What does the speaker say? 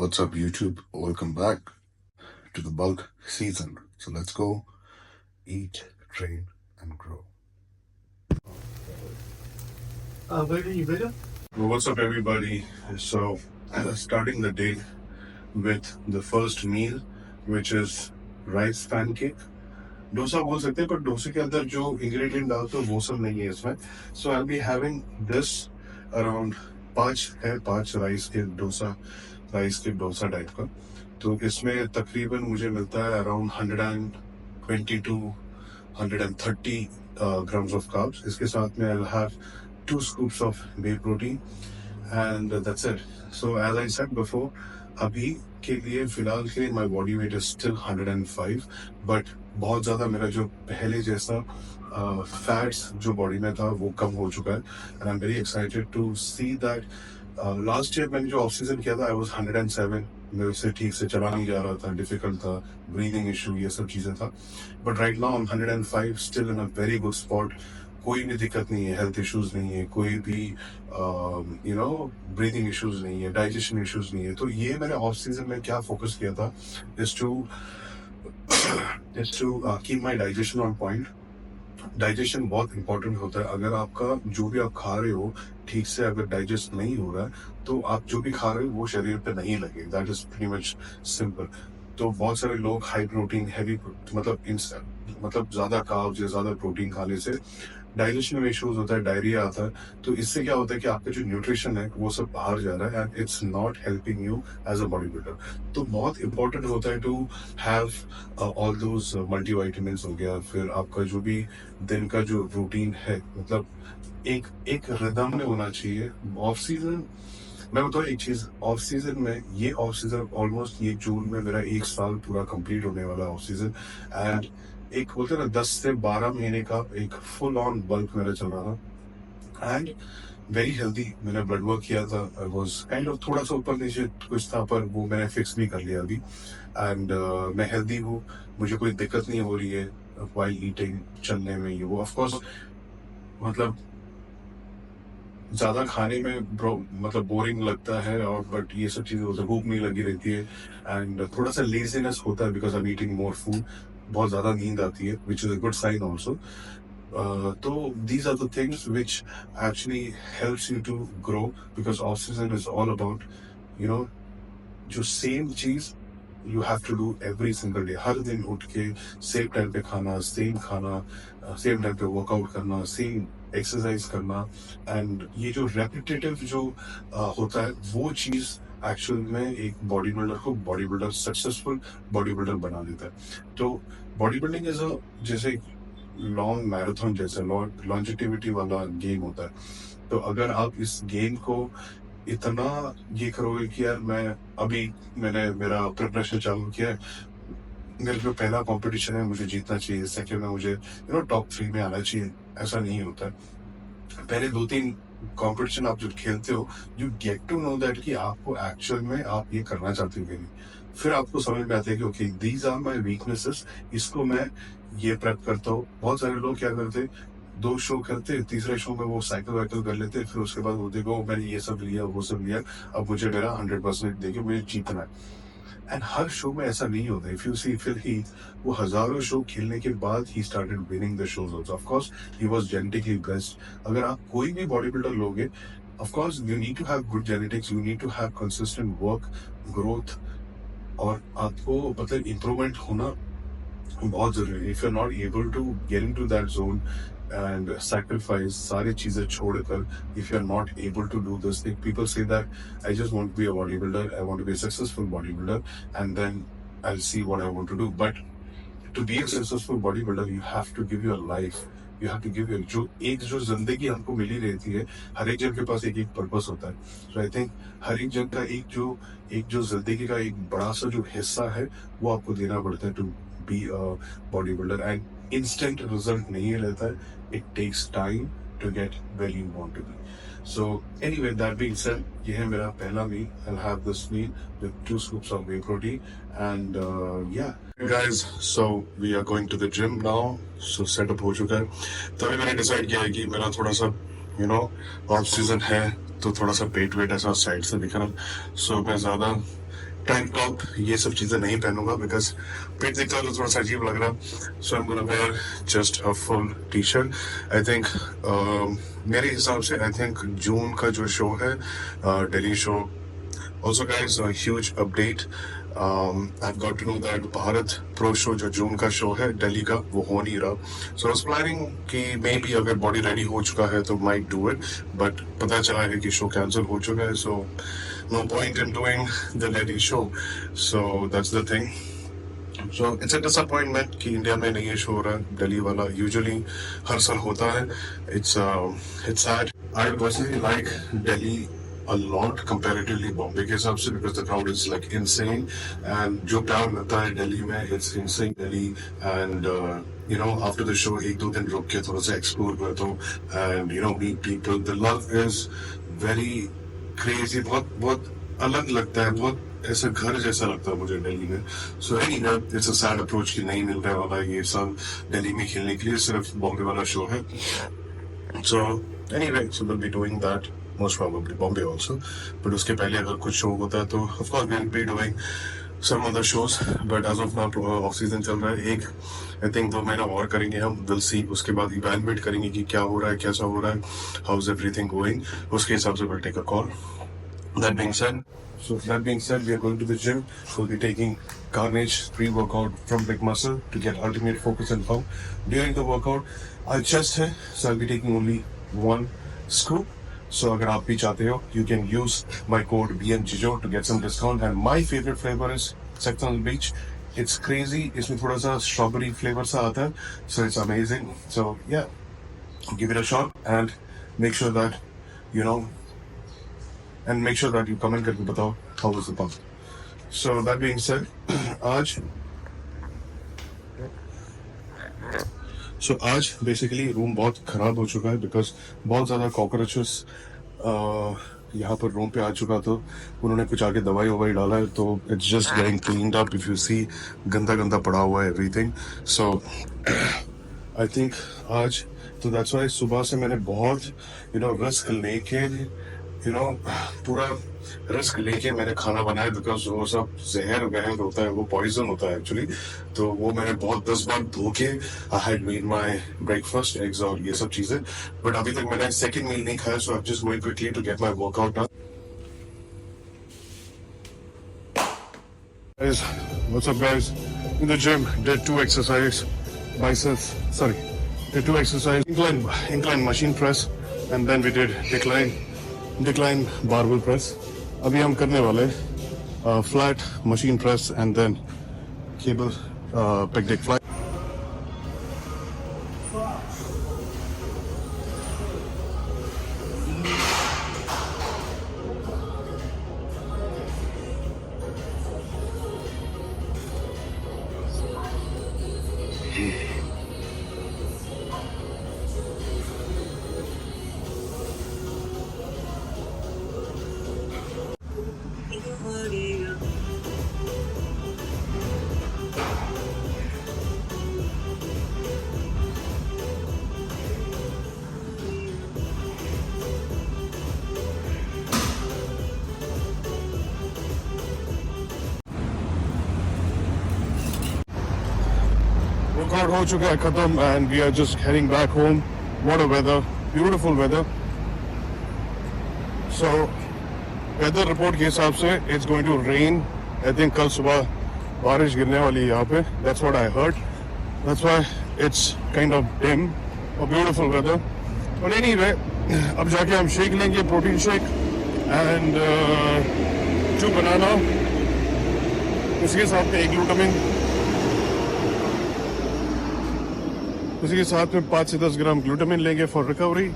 What's up, YouTube? Welcome back to the bulk season. So let's go eat, train, and grow. Well, what's up, everybody? So, starting the day with the first meal, which is rice pancake. Dosa बोल सकते हैं पर डोसे के अंदर जो ingredient डालते हो वो सब नहीं है इसमें. सो आई बी हैविंग दिस अराउंड पाँच राइस के डोसा टाइप का. तो इसमें तकरीबन मुझे मिलता है around 120 to 130 grams of carbs. इसके साथ में I'll have 2 scoops of whey protein and that's it. So as I said before, अभी के लिए फिलहाल के लिए my body weight is still 105, but बहुत ज़्यादा मेरा जो पहले जैसा फैट्स जो बॉडी में था वो कम हो चुका है. And I am very excited to see that. Last year मैंने जो ऑफ सीजन किया था आई वाज 107. मेरे से ठीक से चला नहीं जा रहा था, डिफिकल्ट था, ब्रीदिंग इशू, ये सब चीज़ें था. But right now I am 105, still in a very good spot. कोई भी दिक्कत नहीं है, हेल्थ इश्यूज नहीं है, कोई भी ब्रीदिंग इश्यूज नहीं है, डाइजेशन इश्यूज नहीं है. तो ये मैंने ऑफ सीजन में क्या फोकस किया था is to keep my digestion on point. Digestion बहुत इंपॉर्टेंट होता है. अगर आपका जो भी आप खा रहे हो ठीक से अगर डाइजेस्ट नहीं हो रहा है तो आप जो भी खा रहे हो वो शरीर पे नहीं लगे. That is pretty much simple. तो बहुत सारे लोग हाई प्रोटीन हैवी मतलब ज्यादा कार्ब्स या ज्यादा प्रोटीन खाने से डाइजेशन में इश्यूज होता है, डायरिया आता है. तो इससे क्या होता है कि आपका जो न्यूट्रिशन है वो सब बाहर जा रहा है and it's not helping you as a bodybuilder. तो बहुत इंपॉर्टेंट होता है to have all those multivitamins हो गया. फिर आपका जो भी दिन का जो रूटीन है मतलब एक रिदम में होना चाहिए. ऑफ सीजन मैं बताऊँ एक चीज, ऑफ सीजन में ये ऑफ सीजन ऑलमोस्ट ये जून में मेरा 1 साल पूरा कंप्लीट होने वाला ऑफ सीजन. एंड एक बोलते ना 10 से 12 महीने का एक फुल ऑन बल्क मेरा चल रहा था एंड वेरी हेल्दी. मैंने ब्लड वर्क किया था. आई वाज काइंड ऑफ थोड़ा सा ऊपर नीचे कुछ था पर वो मैंने फिक्स भी कर लिया अभी. एंड मैं हेल्दी हूँ, मुझे कोई दिक्कत नहीं हो रही है व्हाइल ईटिंग, चलने में ये वो. ऑफकोर्स मतलब ज्यादा खाने में मतलब बोरिंग लगता है और बट ये सब चीजें होता है, भूख नहीं लगी रहती है एंड थोड़ा सा लेजीनेस होता है because I am eating more food. बहुत ज्यादा नींद आती है which is a good sign also. तो these are the things which actually helps you to grow because off season is all about जो सेम चीज you have to do every single day. हर दिन उठ के सेम टाइम पे खाना, same time पे वर्कआउट करना, सेम एक्सरसाइज करना. एंड ये जो रेपिटेटिव जो होता है वो चीज एक्चुअल में एक body builder successful body builder बना देता है. तो बॉडी बिल्डिंग इज अ जैसे लॉन्ग मैराथन जैसे लॉन्जिटिविटी वाला गेम होता है. तो अगर आप इस गेम को इतना ये करोगे कि यार मैंने मेरा प्रिपरेशन चालू किया है, मेरा जो पहला कंपटीशन है मुझे जीतना चाहिए, सेकंड में मुझे टॉप 3 में आना चाहिए, ऐसा नहीं होता है. पहले 2-3 कंपटीशन आप जो खेलते हो you get to know that कि आपको एक्चुअल में आप ये करना चाहते हो कि नहीं. फिर आपको समझ में आता है कि okay these are my weaknesses, इसको मैं ये प्रेप करता हूँ. बहुत सारे लोग क्या करते 2 शो करते, तीसरे शो में वो साइकिल कर लेते, फिर उसके बाद वो देखो मैंने ये सब लिया वो सब लिया, अब मुझे मेरा 100% देके मुझे जीतना है. एंड हर शो में ऐसा नहीं होता. इफ यू सी फिर ही वो हजारों शो खेलने के बाद ही started winning the shows also. Of course he was genetically blessed. अगर आप कोई भी बॉडी बिल्डर लोगे of course you need to have good genetics, you need to have consistent work, growth, और आपको मतलब इम्प्रूवमेंट होना बहुत जरूरी है. If you are not able to get into that zone and sacrifice सारी चीजें छोड़कर, if you are not able to do this thing, people say that I just want to be a bodybuilder, I want to be a successful bodybuilder and then I'll see what I want to do. But to be a successful bodybuilder you have to give your life, you have to give your जो जिंदगी हमको मिली रहती है, हर एक जन के पास एक purpose होता है. So I think हर एक जन का एक जो जिंदगी का एक बड़ा सा जो हिस्सा है वो आपको देना पड़ता है to be a bodybuilder. And instant result नहीं रहता है, it takes time to get where you want to be. So anyway, that being said, ये है मेरा पहला meal. I'll have this meal with 2 scoops of whey protein and yeah. Hey guys, so we are going to the gym now. So setup हो चुका है. तभी मैंने decide किया है कि मेरा थोड़ा सा ऑफ सीजन है तो थोड़ा सा पेट वेट ऐसा साइड से दिखना. So मैं ज्यादा टैंक टॉप ये सब चीजें नहीं पहनूंगा बिकॉज पेट दिखता है तो थोड़ा सा अजीब लग रहा. So I am gonna wear just a full T shirt. I think मेरे हिसाब से आई थिंक जून का जो शो है Delhi show. Also, guys, a huge update. I've got to know that Bharat Pro Show जो जून का शो है दिल्ली का वो हो नहीं रहा. So I was planning कि मे बी अगर बॉडी रेडी हो चुका है तो might do it. But पता चला है कि शो कैंसिल हो चुका है. So no point in doing the Delhi show. So that's the thing. So it's a disappointment कि इंडिया में नहीं ये शो हो रहा है. दिल्ली वाला usually हर साल होता है. It's sad. I personally like Delhi a lot comparatively Bombay के हिसाब से because the crowd is like insane and जो प्यार मिलता है दिल्ली में it's insane Delhi and you know after the show एक दो दिन रुक के थोड़ा सा explore कर दो and you know meet people. The love is very crazy. बहुत अलग लगता है. बहुत ऐसा घर जैसा लगता है मुझे दिल्ली में. So anyway it's a sad approach कि नहीं मिल रहा वाला ये सब दिल्ली में खेलने के लिए सिर्फ बॉम्बे वाला शो है. So anyway so we'll be doing that. Most probably Bombay also, but उसके पहले अगर कुछ शो होता है तो of course we'll be doing some other shows. But as of now off season चल रहा है. एक I think 2 महीना और करेंगे हम. We'll see. उसके बाद evaluate करेंगे कि क्या हो रहा है कैसा हो रहा है. How's everything going. उसके हिसाब से we'll take a call. That being said, we are going to the gym. We'll be taking Carnage pre-workout from Big Muscle to get ultimate focus and pump. During the workout, our chest है, so I'll be taking only one scoop. So अगर आप भी चाहते हो, you can use my code BNJIJO to get some discount. And my favorite flavor is Sectional Beach. It's crazy. इसमें थोड़ा सा strawberry flavor सा आता है. So it's amazing. So yeah, give it a shot and make sure that you know and make sure that you comment करके बताओ how was the pump. So that being said, आज basically room बहुत खराब हो चुका है because बहुत ज़्यादा कॉकरोचेस यहाँ पर रूम पे आ चुका. तो उन्होंने कुछ आके दवाई ववाई डाला है तो it's just getting cleaned up. If you see गंदा गंदा पड़ा हुआ है एवरीथिंग. सो आई थिंक आज तो दैट्स व्हाई सुबह से मैंने बहुत रिस्क लेके पूरा रिस्क लेके मैंने खाना बनाया बिकॉज वो सब जहर वहर होता है. वो पॉइजन होता है एक्चुअली. तो वो मैंने बहुत 10 बार धो के I had made my breakfast eggs और ये सब चीजें. बट अभी तक मैंने सेकंड मील नहीं खाया. So I just going quickly to get my workout done. What's up guys? In the gym did 2 exercise biceps. Did 2 exercise incline machine press and then we did decline barbell press. अभी हम करने वाले flat machine press and then cable pec deck fly. Workout हो चुका है खत्म and we are just heading back home. What a weather, beautiful weather. So weather report के हिसाब से it's going to rain. I think कल सुबह बारिश गिरने वाली है यहाँ पे. That's what I heard. That's why it's kind of dim. A beautiful weather. But anyway, अब जाके हम शेक लेंगे, प्रोटीन शेक and 2 banana. उसके साथ में एक ग्लूटामिन. उसी के साथ में 5 से 10 ग्राम ग्लूटामिन लेंगे फॉर रिकवरी.